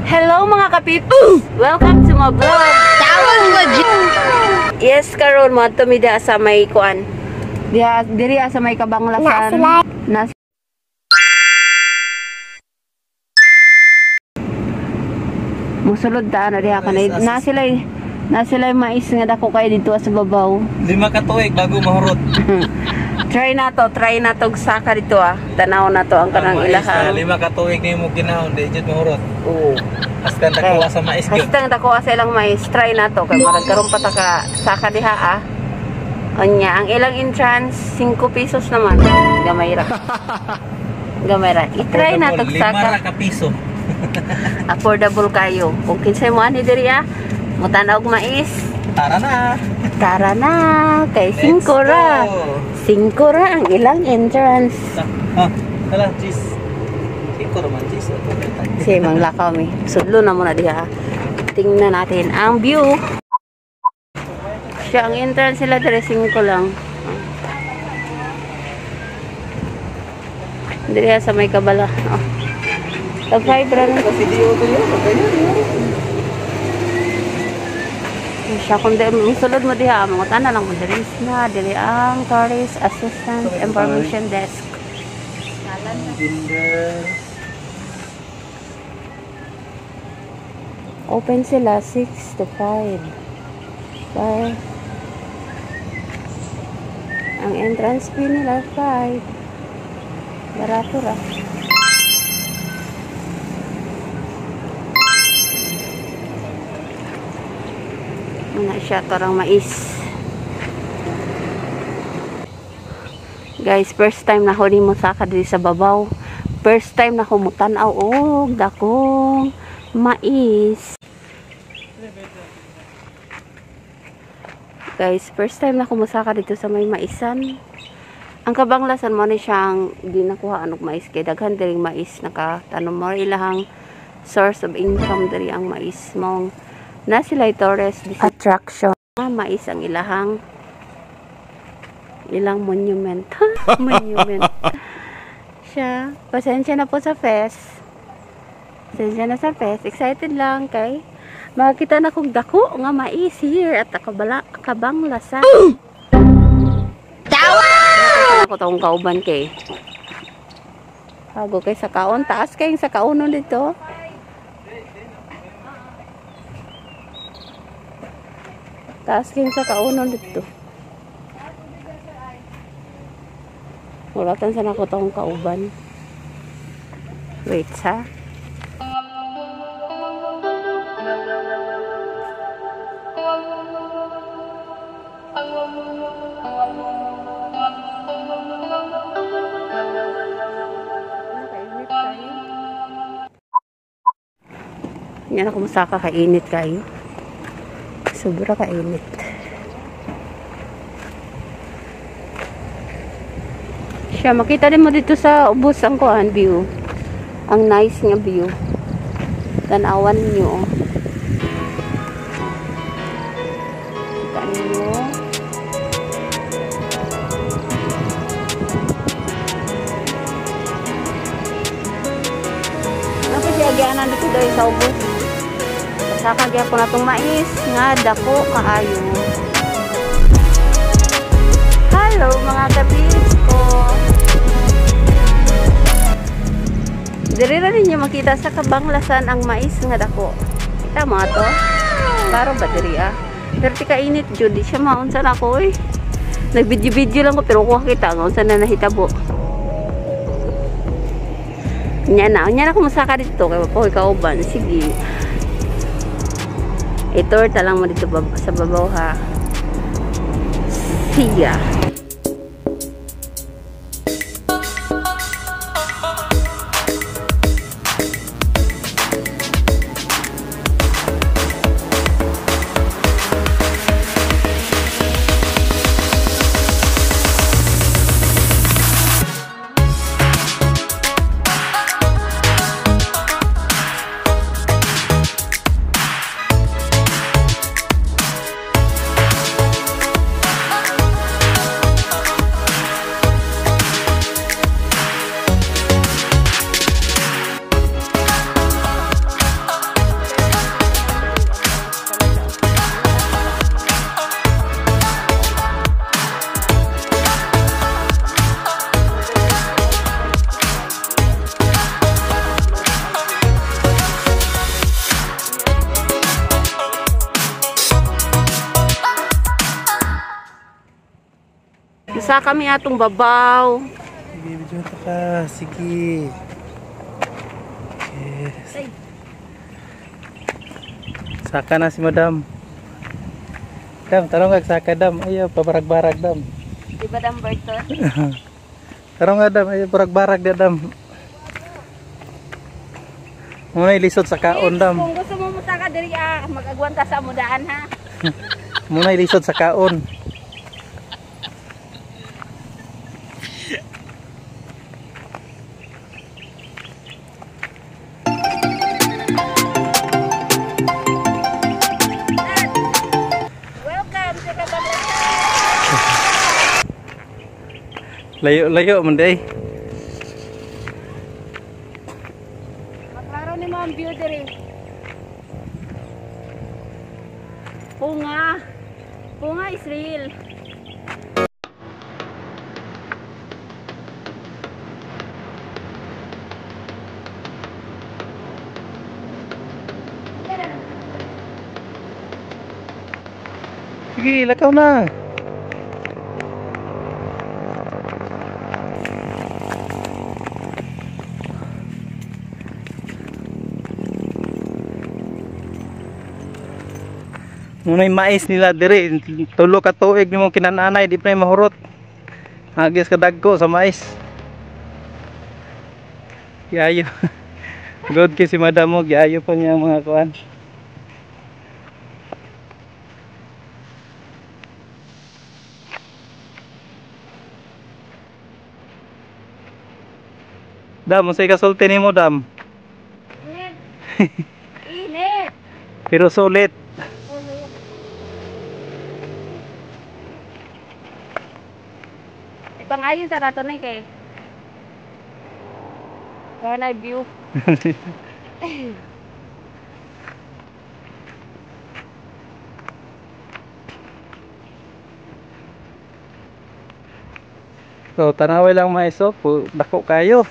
Hello mga kapit! Welcome to my vlog! Yes, karon mo tumida sa may kuan. Diri sa may Kabanglasan. Musulod ta na diha kanay. Na sila mais nga dako kay dito sa babaw. 5 ka tuig bago mahurot. Try na to saka dito Tanaw na to ang kanang ilaha. 5 ka tuig ni mo ginahon di jud mahurot. Oo. Hasta nakuha sa mais gyud. Hasta nakuha sa ilang mais. Try na to kay marag karon pa ta ka saka diha Anya, ang ilang entrance 5 pesos naman. Gamay ra. I-try na to saka. 5 ka piso. Affordable kayo. Kung kinsay mo ani diri mutanaw og mais. Tara na. Kay 5 ra. 5 ra ang ilang entrance. Kala cheese. 5 ra man cheese. Sige, manglakaw mi. Sudlo na muna diha. Tingnan natin ang view. Siya ang entrance sila dere 5 lang. Diri sa may kabala. Tag-5 ra na. Siya kung sulod mo diha mga tanan lang mo diri ang Tourist Assistance Information Desk. Open sila 6 to 5. Bye. Ang entrance fee nila 5. Barato ra. Muna siya tarang mais. Guys, first time na huli mo saka dito sa babaw. First time na humutanaw og dakong mais. Guys, first time na kumusaka dito sa may maisan. Ang Kabanglasan mo ni siyang di nakuha og mais kay daghan diri mais nakatanom mo ilahang source of income diri ang mais mong na sila tourist attraction. Mais ang ilang monument. Monument. Siya. Pasensya na po sa fest. Excited lang kay makita na kong dako nga mais here at Kabanglasan. Tawa! Ako tong kauban kay. Hago kay sa kaon. Taas kay sa kaunon dito. Taas king sa kaunon dito. Wala tan sana ko tong kauban. Wait ha. Yan ako masaka kainit kayo. Sobra kainit. Siya, makita din mo dito sa ubos ang kuan view. Ang nice nga view. Tanawan niyo. Kita niyo. Ano siya agyanan dito dahil sa ubos? Saka gyud ko na tong mais nga dako kaayo. Hello mga kapis ko. Diri ra ninyo makita sa Kabanglasan ang mais nga dako. Kita mo to? Klaro ba diri Pero tika init jud di siya maunsa na ko Nag-video lang ko pero kuha kita nga unsa na nahitabo. Nya na kumusaka dito kay po kauban. Sige. Ito talang mo dito sa babaw ha. Siya. Sa kami atong babaw. Sige, video ta ka. Sige. Yes. Ay. Saka na si Madam. Dam, tarong kag saka dam. Ayaw, pabarag-barag dam. Di ba dam Berton? Tarong nga dam, ayaw, barag-barag dia dam. Muna ilisod sa kaon dam. Kung gusto mo musaka diri mag-agwan ka sa mudaan ha. Muna ilisod sa kaon. Welcome sa Kabanglasan. Layo-layo man day. Maklaro ni mo ang view diri. Punga. Punga is real. Sige, lakaw na. Muna'y mais nila diri, tulo ka tuig nimo kinananay, di pa mahurot. Agis ka dagko sa mais. Giayo. Good kay si Madam mo, giayo pa niya ang mga kuan. Dam, unsay kasulti nimo dam? Init. Init. Pero sulit. Ipangayon sa rato na kay. Kaya na view. So, tanaway lang mais oh, dako kayo.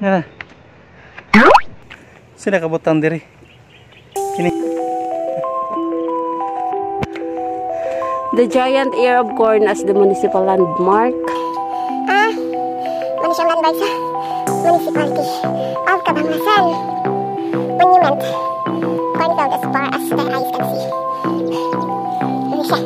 Yan na. Sino kabutang diri? Kini. The giant ear of corn as the municipal landmark. Municipal landmark sa municipality of Kabanglasan. Monument. Cornfield as far as the eyes can see. Ano siya?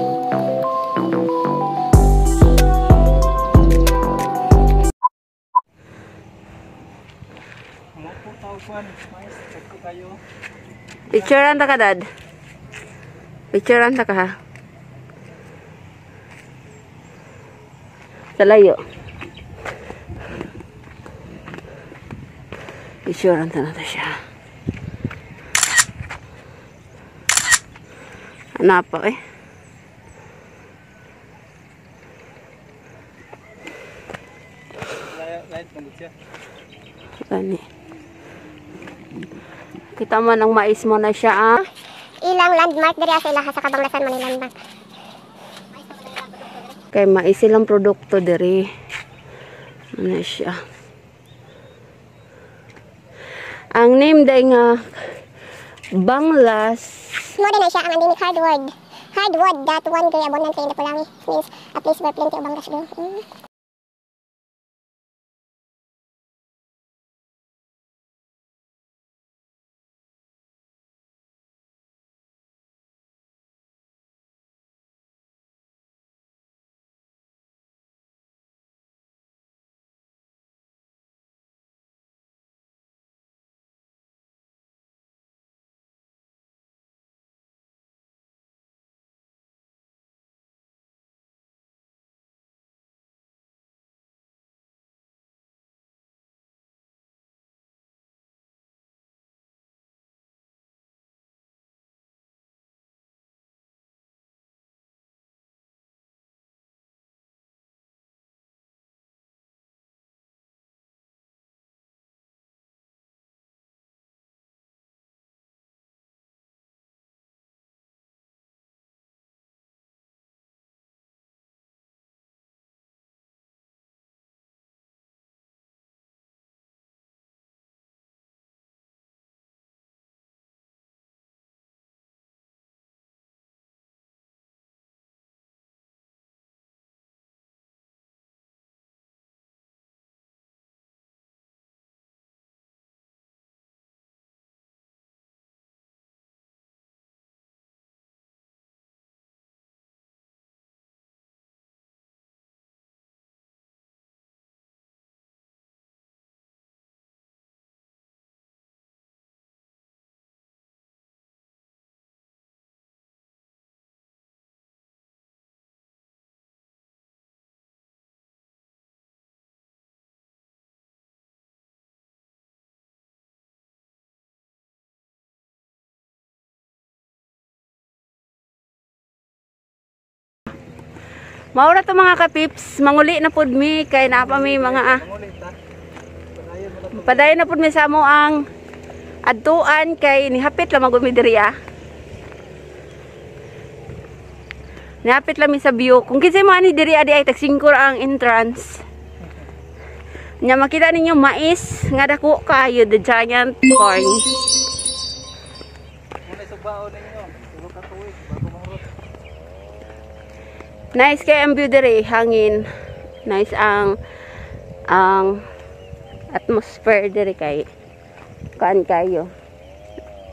Picturean ta ka dad. Picturean ta ka ha. Sa layo. Picturean ta na ta siya. Hanap pa eh. Gani. Kita man ang mais mo na siya ah. Ilang landmark diri sa ilaha sa Kabanglasan man landmark. Kay mais silang produkto diri. Ano siya. Ang name day nga Banglas. Mo din na siya ang endemic hardwood. Hardwood that one very abundant in the Pulangi means a place where plenty of banglas grow. Maura to mga kapips, manguli na pud mi kay napa mi mga padayon na pud mi sa amo ang adtuan kay nihapit lang magumi diri ah. Nihapit lang mi sa view. Kung kinsa mo ani diri adi ay tagsingkor ang entrance. Nya makita ninyo mais nga dako kayo the giant corn. Muna subaon ninyo. Tulo ka tuig bago mahurot. Nice kay ang view diri, hangin. Nice ang atmosphere diri kay kaan kayo.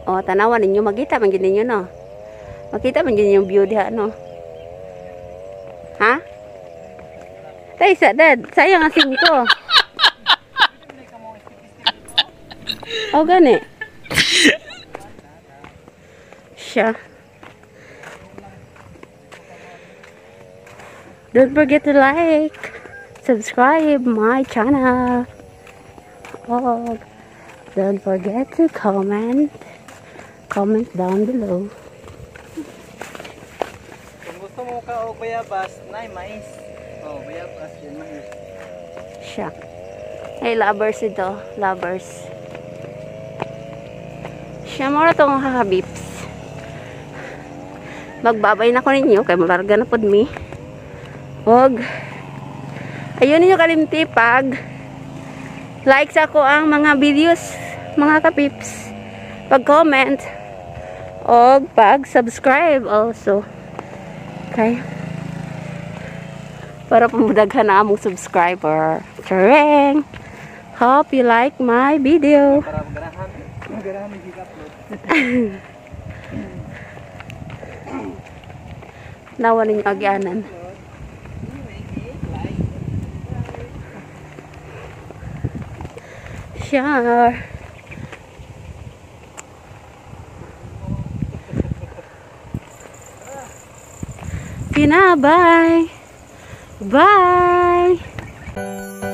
O tanawan ninyo makita man gid ninyo no. Makita man gid yung view diha no. Ha? Tay sa dad, sayang ang 5. O gani. Siya. Don't forget to like, subscribe my channel. Oh, don't forget to comment down below. Kung gusto mo ka og bayabas, nay mais. Oh, bayabas yan mais. Siya. Hey, lovers ito. Lovers. Siya muna itong kakabips. Magbabay na ko ninyo kay malarga na pod mi. Og ayun ninyo kalimti pag like sa ako ang mga videos mga kapips, pag comment og pag subscribe also. Okay, para pumudaghan na among subscriber. Charing! Hope you like my video. Para magarahan i-upload. Nawa ninyo agyanan. Sure. Bye. Bye.